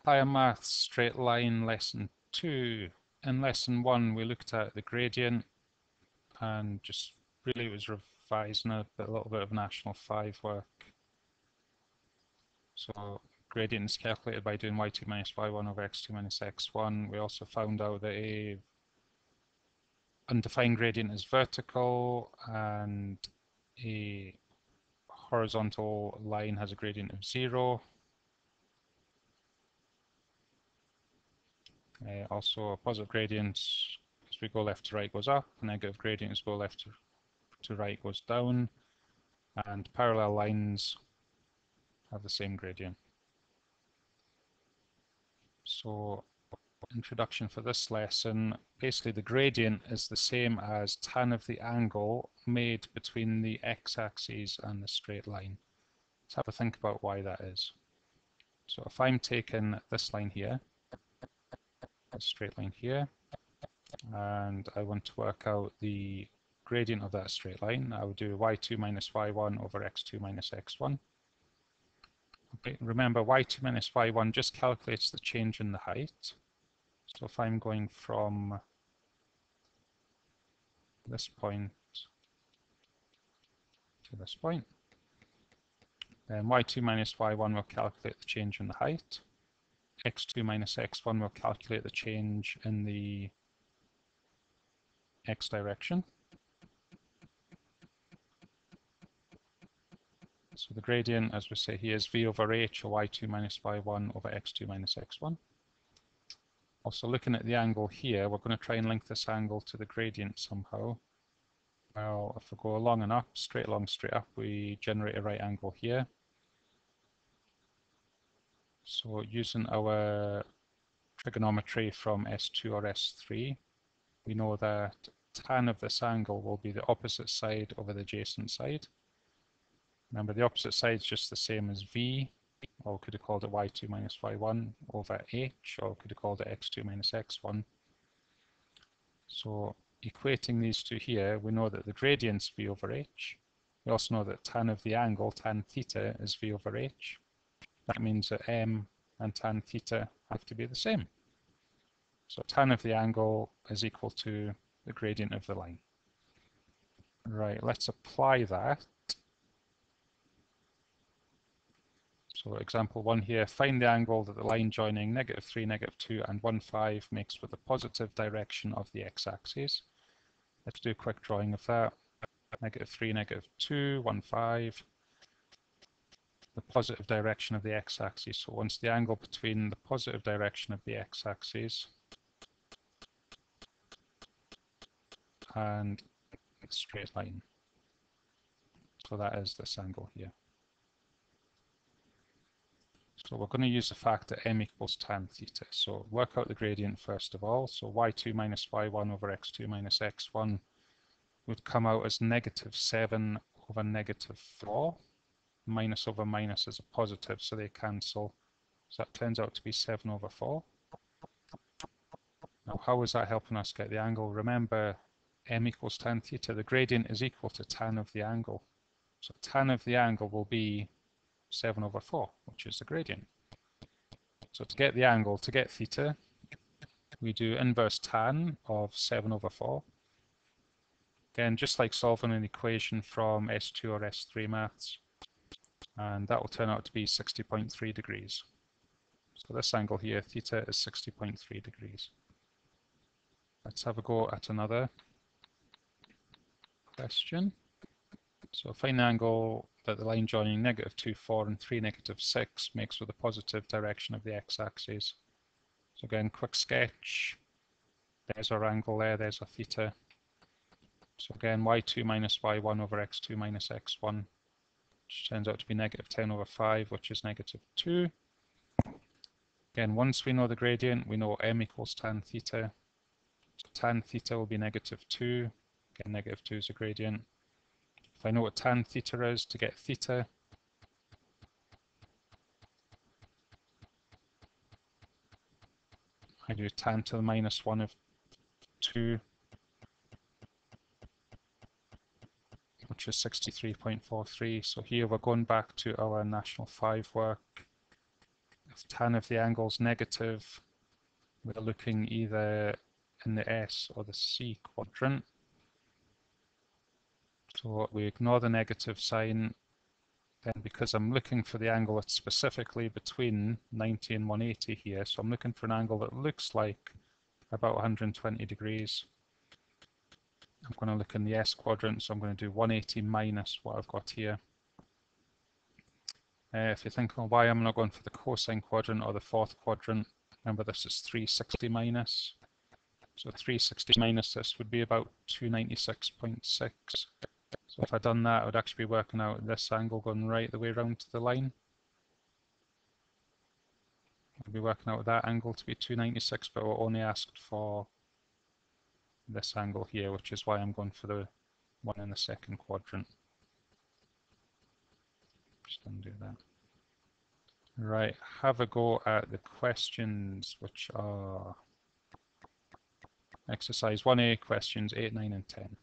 Higher Maths Straight Line Lesson 2. In Lesson 1 we looked at the gradient and just really was revising a little bit of National 5 work. So gradient is calculated by doing y2 minus y1 over x2 minus x1. We also found out that a undefined gradient is vertical and a horizontal line has a gradient of 0. Also, a positive gradient as we go left to right goes up, negative gradient as we go left to right goes down, and parallel lines have the same gradient. So, introduction for this lesson, basically the gradient is the same as tan of the angle made between the x-axis and the straight line. Let's have a think about why that is. So if I'm taking this line here, a straight line here, and I want to work out the gradient of that straight line, I would do y2 minus y1 over x2 minus x1. Okay, remember y2 minus y1 just calculates the change in the height. So if I'm going from this point to this point, then y2 minus y1 will calculate the change in the height. x2 minus x1 will calculate the change in the x direction. So the gradient, as we say here, is v over h, or y2 minus y1 over x2 minus x1. Also looking at the angle here, we're going to try and link this angle to the gradient somehow. Well, if we go along and up, straight along, straight up, we generate a right angle here. So using our trigonometry from S2 or S3, we know that tan of this angle will be the opposite side over the adjacent side. Remember, the opposite side is just the same as V, or we could have called it y2 minus y1 over h, or we could have called it x2 minus x1. So equating these two here, we know that the gradient's v over h. We also know that tan of the angle, tan theta, is v over h. That means that m and tan theta have to be the same. So tan of the angle is equal to the gradient of the line. Right, let's apply that. So example 1 here, find the angle that the line joining -3, -2 and 1, 5 makes with the positive direction of the x-axis. Let's do a quick drawing of that. -3, -2, 1, 5. The positive direction of the x-axis. So once the angle between the positive direction of the x-axis and the straight line. So that is this angle here. So we're going to use the fact that m equals tan theta. So work out the gradient first of all. So y2 minus y1 over x2 minus x1 would come out as -7 over -4. Minus over minus is a positive, so they cancel. So that turns out to be 7 over 4. Now how is that helping us get the angle? Remember, m equals tan theta. The gradient is equal to tan of the angle. So tan of the angle will be 7 over 4, which is the gradient. So to get the angle, to get theta, we do inverse tan of 7 over 4. Again, just like solving an equation from S2 or S3 maths. And that will turn out to be 60.3 degrees. So this angle here, theta, is 60.3 degrees. Let's have a go at another question. So find the angle that the line joining -2, 4 and 3, -6 makes with the positive direction of the x-axis. So again, quick sketch. There's our angle there, there's our theta. So again, y2 minus y1 over x2 minus x1, which turns out to be -10 over 5, which is -2. Again, once we know the gradient, we know m equals tan theta. So tan theta will be -2. Again, -2 is a gradient. If I know what tan theta is, to get theta, I do tan to the -1 of 2, which is 63.43. So here we're going back to our National 5 work. if tan of the angle's negative, we're looking either in the S or the C quadrant. So we ignore the negative sign, then because I'm looking for the angle that's specifically between 90 and 180 here, so I'm looking for an angle that looks like about 120 degrees. I'm going to look in the S quadrant, so I'm going to do 180 minus what I've got here. If you think, well, why am I not going for the cosine quadrant or the fourth quadrant? Remember, this is 360 minus. So 360 minus this would be about 296.6. So if I'd done that, I would actually be working out this angle going right the way around to the line. I'd be working out that angle to be 296, but we're only asked for this angle here, which is why I'm going for the one in the second quadrant. Just undo that. Right, have a go at the questions, which are exercise 1A, questions 8, 9 and 10.